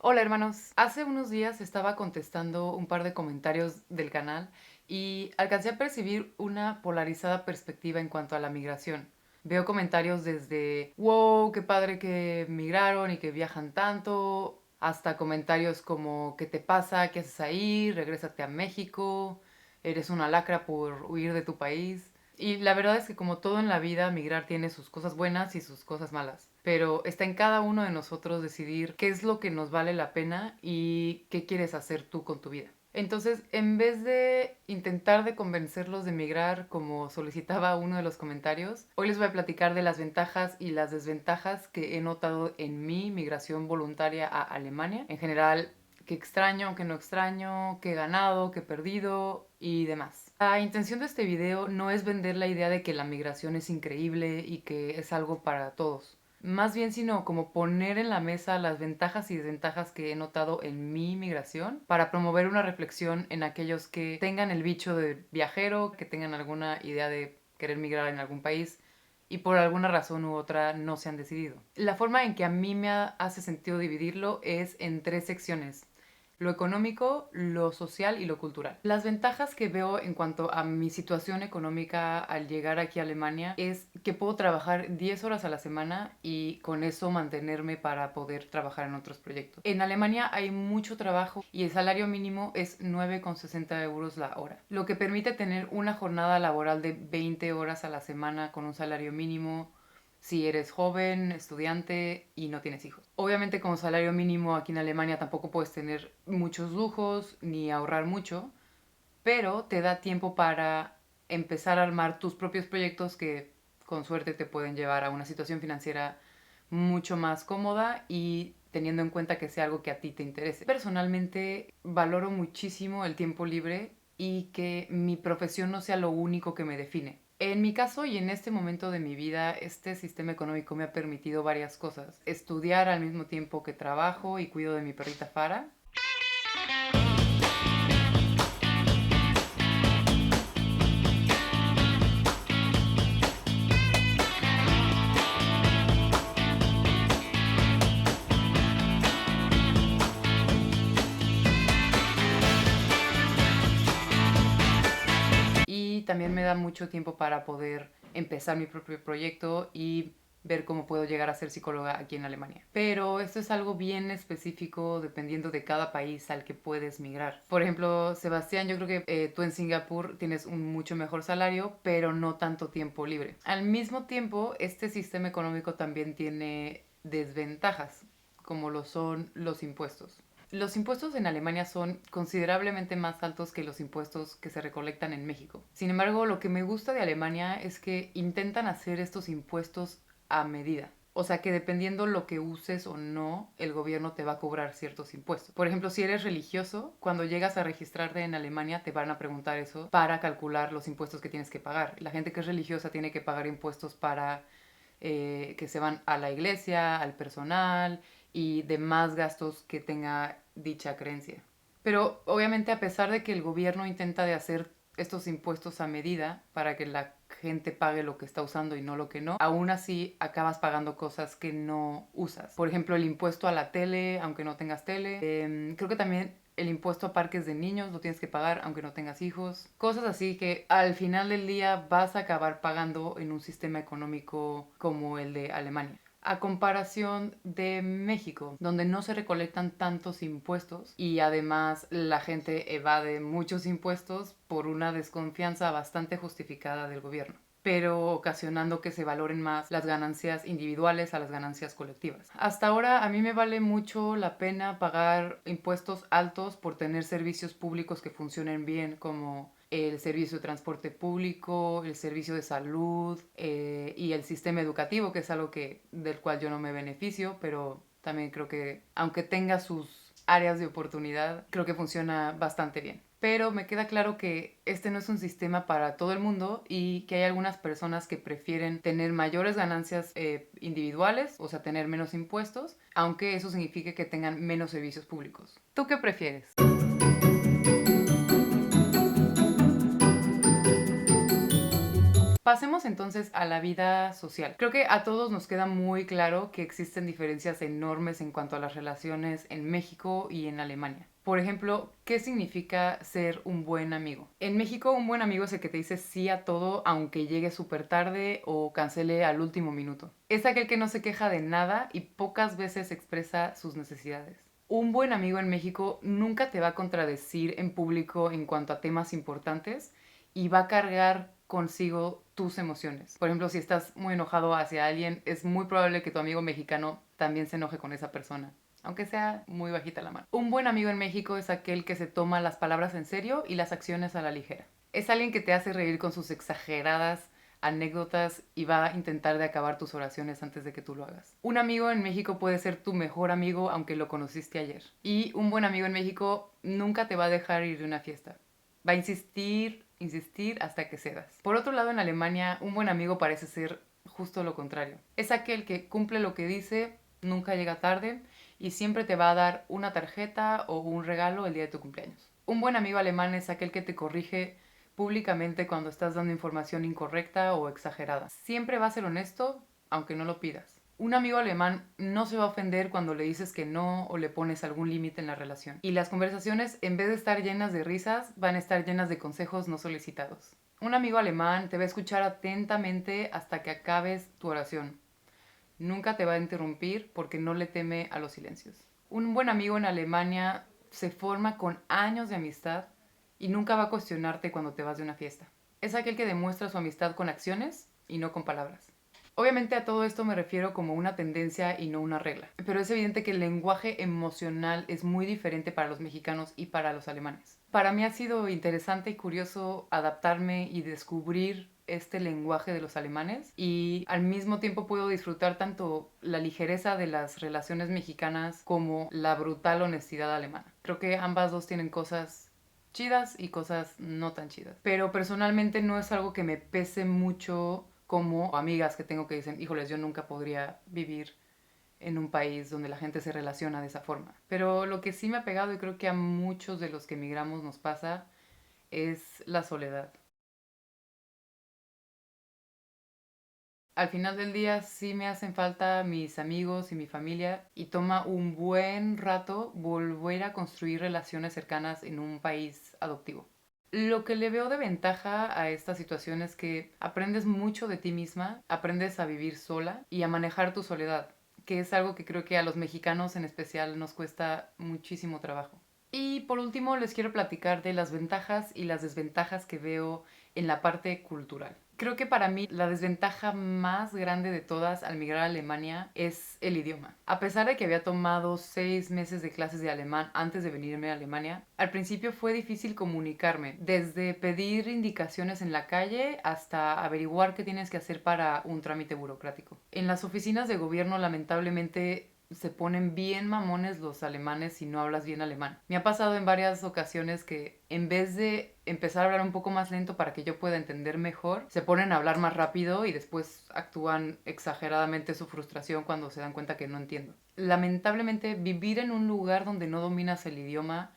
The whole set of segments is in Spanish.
Hola hermanos, hace unos días estaba contestando un par de comentarios del canal y alcancé a percibir una polarizada perspectiva en cuanto a la migración. Veo comentarios desde, wow, qué padre que migraron y que viajan tanto, hasta comentarios como, ¿qué te pasa? ¿Qué haces ahí? Regrésate a México, eres una lacra por huir de tu país. Y la verdad es que como todo en la vida, migrar tiene sus cosas buenas y sus cosas malas. Pero está en cada uno de nosotros decidir qué es lo que nos vale la pena y qué quieres hacer tú con tu vida. Entonces, en vez de intentar de convencerlos de emigrar como solicitaba uno de los comentarios, hoy les voy a platicar de las ventajas y las desventajas que he notado en mi migración voluntaria a Alemania. En general, qué extraño, qué no extraño, qué he ganado, qué he perdido y demás. La intención de este video no es vender la idea de que la migración es increíble y que es algo para todos. Más bien sino como poner en la mesa las ventajas y desventajas que he notado en mi migración para promover una reflexión en aquellos que tengan el bicho de viajero, que tengan alguna idea de querer migrar en algún país y por alguna razón u otra no se han decidido. La forma en que a mí me hace sentido dividirlo es en tres secciones: lo económico, lo social y lo cultural. Las ventajas que veo en cuanto a mi situación económica al llegar aquí a Alemania es que puedo trabajar 10 horas a la semana y con eso mantenerme para poder trabajar en otros proyectos. En Alemania hay mucho trabajo y el salario mínimo es 9,60 € la hora, lo que permite tener una jornada laboral de 20 horas a la semana con un salario mínimo si eres joven, estudiante y no tienes hijos. Obviamente con salario mínimo aquí en Alemania tampoco puedes tener muchos lujos ni ahorrar mucho, pero te da tiempo para empezar a armar tus propios proyectos que con suerte te pueden llevar a una situación financiera mucho más cómoda y teniendo en cuenta que sea algo que a ti te interese. Personalmente valoro muchísimo el tiempo libre y que mi profesión no sea lo único que me define. En mi caso y en este momento de mi vida, este sistema económico me ha permitido varias cosas. Estudiar al mismo tiempo que trabajo y cuido de mi perrita Fara. Y también me da mucho tiempo para poder empezar mi propio proyecto y ver cómo puedo llegar a ser psicóloga aquí en Alemania. Pero esto es algo bien específico dependiendo de cada país al que puedes migrar. Por ejemplo, Sebastián, yo creo que tú en Singapur tienes un mucho mejor salario, pero no tanto tiempo libre. Al mismo tiempo, este sistema económico también tiene desventajas, como lo son los impuestos. Los impuestos en Alemania son considerablemente más altos que los impuestos que se recolectan en México. Sin embargo, lo que me gusta de Alemania es que intentan hacer estos impuestos a medida. O sea que dependiendo lo que uses o no, el gobierno te va a cobrar ciertos impuestos. Por ejemplo, si eres religioso, cuando llegas a registrarte en Alemania te van a preguntar eso para calcular los impuestos que tienes que pagar. La gente que es religiosa tiene que pagar impuestos para que se van a la iglesia, al personal y demás gastos que tenga dicha creencia. Pero obviamente a pesar de que el gobierno intenta de hacer estos impuestos a medida para que la gente pague lo que está usando y no lo que no, aún así acabas pagando cosas que no usas. Por ejemplo, el impuesto a la tele, aunque no tengas tele. Creo que también el impuesto a parques de niños lo tienes que pagar aunque no tengas hijos. Cosas así que al final del día vas a acabar pagando en un sistema económico como el de Alemania. A comparación de México, donde no se recolectan tantos impuestos y además la gente evade muchos impuestos por una desconfianza bastante justificada del gobierno, pero ocasionando que se valoren más las ganancias individuales a las ganancias colectivas. Hasta ahora a mí me vale mucho la pena pagar impuestos altos por tener servicios públicos que funcionen bien, como el servicio de transporte público, el servicio de salud y el sistema educativo, que es algo del cual yo no me beneficio, pero también creo que aunque tenga sus áreas de oportunidad, creo que funciona bastante bien. Pero me queda claro que este no es un sistema para todo el mundo y que hay algunas personas que prefieren tener mayores ganancias individuales, o sea, tener menos impuestos, aunque eso signifique que tengan menos servicios públicos. ¿Tú qué prefieres? Pasemos entonces a la vida social. Creo que a todos nos queda muy claro que existen diferencias enormes en cuanto a las relaciones en México y en Alemania. Por ejemplo, ¿qué significa ser un buen amigo? En México, un buen amigo es el que te dice sí a todo aunque llegue súper tarde o cancele al último minuto. Es aquel que no se queja de nada y pocas veces expresa sus necesidades. Un buen amigo en México nunca te va a contradecir en público en cuanto a temas importantes y va a cargar consigo tus emociones. Por ejemplo, si estás muy enojado hacia alguien, es muy probable que tu amigo mexicano también se enoje con esa persona, aunque sea muy bajita la mano. Un buen amigo en México es aquel que se toma las palabras en serio y las acciones a la ligera. Es alguien que te hace reír con sus exageradas anécdotas y va a intentar de acabar tus oraciones antes de que tú lo hagas. Un amigo en México puede ser tu mejor amigo aunque lo conociste ayer. Y un buen amigo en México nunca te va a dejar ir de una fiesta. Va a insistir hasta que cedas. Por otro lado, en Alemania, un buen amigo parece ser justo lo contrario. Es aquel que cumple lo que dice, nunca llega tarde y siempre te va a dar una tarjeta o un regalo el día de tu cumpleaños. Un buen amigo alemán es aquel que te corrige públicamente cuando estás dando información incorrecta o exagerada. Siempre va a ser honesto, aunque no lo pidas. Un amigo alemán no se va a ofender cuando le dices que no o le pones algún límite en la relación. Y las conversaciones, en vez de estar llenas de risas, van a estar llenas de consejos no solicitados. Un amigo alemán te va a escuchar atentamente hasta que acabes tu oración. Nunca te va a interrumpir porque no le teme a los silencios. Un buen amigo en Alemania se forma con años de amistad y nunca va a cuestionarte cuando te vas de una fiesta. Es aquel que demuestra su amistad con acciones y no con palabras. Obviamente a todo esto me refiero como una tendencia y no una regla, pero es evidente que el lenguaje emocional es muy diferente para los mexicanos y para los alemanes. Para mí ha sido interesante y curioso adaptarme y descubrir este lenguaje de los alemanes y al mismo tiempo puedo disfrutar tanto la ligereza de las relaciones mexicanas como la brutal honestidad alemana. Creo que ambas dos tienen cosas chidas y cosas no tan chidas. Pero personalmente no es algo que me pese mucho como amigas que tengo que dicen, híjoles, yo nunca podría vivir en un país donde la gente se relaciona de esa forma. Pero lo que sí me ha pegado y creo que a muchos de los que emigramos nos pasa es la soledad. Al final del día sí me hacen falta mis amigos y mi familia y toma un buen rato volver a construir relaciones cercanas en un país adoptivo. Lo que le veo de ventaja a esta situación es que aprendes mucho de ti misma, aprendes a vivir sola y a manejar tu soledad, que es algo que creo que a los mexicanos en especial nos cuesta muchísimo trabajo. Y por último les quiero platicar de las ventajas y las desventajas que veo en la parte cultural. Creo que para mí la desventaja más grande de todas al migrar a Alemania es el idioma. A pesar de que había tomado 6 meses de clases de alemán antes de venirme a Alemania, al principio fue difícil comunicarme, desde pedir indicaciones en la calle hasta averiguar qué tienes que hacer para un trámite burocrático. En las oficinas de gobierno lamentablemente se ponen bien mamones los alemanes si no hablas bien alemán. Me ha pasado en varias ocasiones que en vez de empezar a hablar un poco más lento para que yo pueda entender mejor, se ponen a hablar más rápido y después actúan exageradamente su frustración cuando se dan cuenta que no entiendo. Lamentablemente, vivir en un lugar donde no dominas el idioma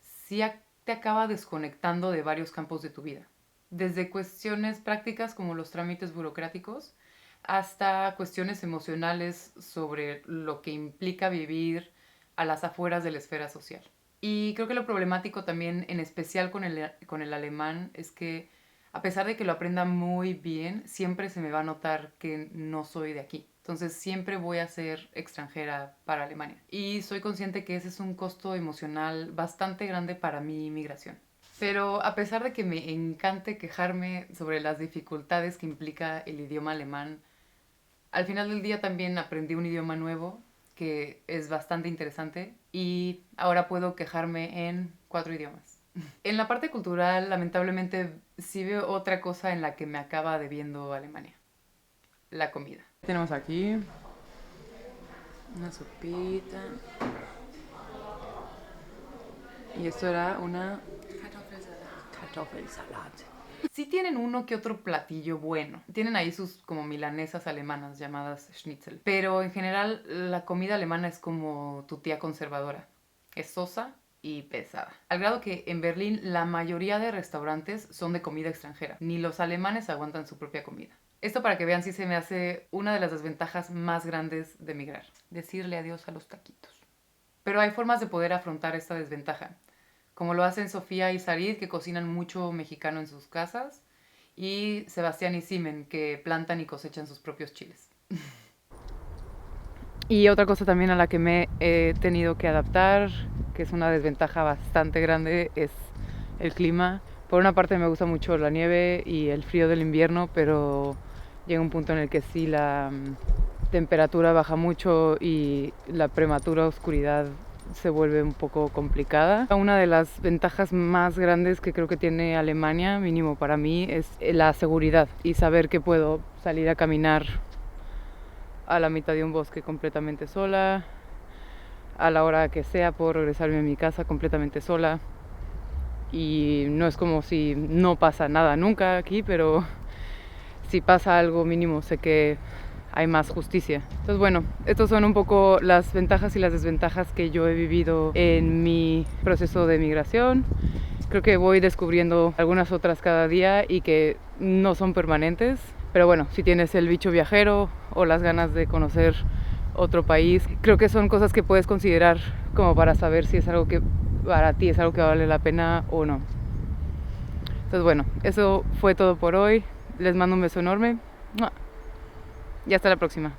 sí te acaba desconectando de varios campos de tu vida. Desde cuestiones prácticas como los trámites burocráticos hasta cuestiones emocionales sobre lo que implica vivir a las afueras de la esfera social. Y creo que lo problemático también, en especial con el alemán, es que a pesar de que lo aprenda muy bien, siempre se me va a notar que no soy de aquí. Entonces siempre voy a ser extranjera para Alemania. Y soy consciente que ese es un costo emocional bastante grande para mi inmigración. Pero a pesar de que me encante quejarme sobre las dificultades que implica el idioma alemán, al final del día también aprendí un idioma nuevo que es bastante interesante y ahora puedo quejarme en 4 idiomas. En la parte cultural, lamentablemente, sí veo otra cosa en la que me acaba debiendo Alemania. La comida. Tenemos aquí una sopita. Y esto era una Kartoffelsalat. Sí tienen uno que otro platillo bueno. Tienen ahí sus como milanesas alemanas llamadas Schnitzel. Pero en general la comida alemana es como tu tía conservadora. Es sosa, y pesada. Al grado que en Berlín la mayoría de restaurantes son de comida extranjera. Ni los alemanes aguantan su propia comida. Esto para que vean si se me hace una de las desventajas más grandes de emigrar. Decirle adiós a los taquitos. Pero hay formas de poder afrontar esta desventaja. Como lo hacen Sofía y Sarid, que cocinan mucho mexicano en sus casas. Y Sebastián y Simen, que plantan y cosechan sus propios chiles. Y otra cosa también a la que me he tenido que adaptar, que es una desventaja bastante grande, es el clima. Por una parte me gusta mucho la nieve y el frío del invierno, pero llega un punto en el que sí la temperatura baja mucho y la prematura oscuridad se vuelve un poco complicada. Una de las ventajas más grandes que creo que tiene Alemania, mínimo para mí, es la seguridad y saber que puedo salir a caminar a la mitad de un bosque completamente sola, a la hora que sea puedo regresarme a mi casa completamente sola y no es como si no pasa nada nunca aquí, pero si pasa algo mínimo sé que hay más justicia. Entonces bueno, estos son un poco las ventajas y las desventajas que yo he vivido en mi proceso de migración. Creo que voy descubriendo algunas otras cada día y que no son permanentes. Pero bueno, si tienes el bicho viajero o las ganas de conocer otro país, creo que son cosas que puedes considerar como para saber si es algo que para ti es algo que vale la pena o no. Entonces bueno, eso fue todo por hoy. Les mando un beso enorme. Y hasta la próxima.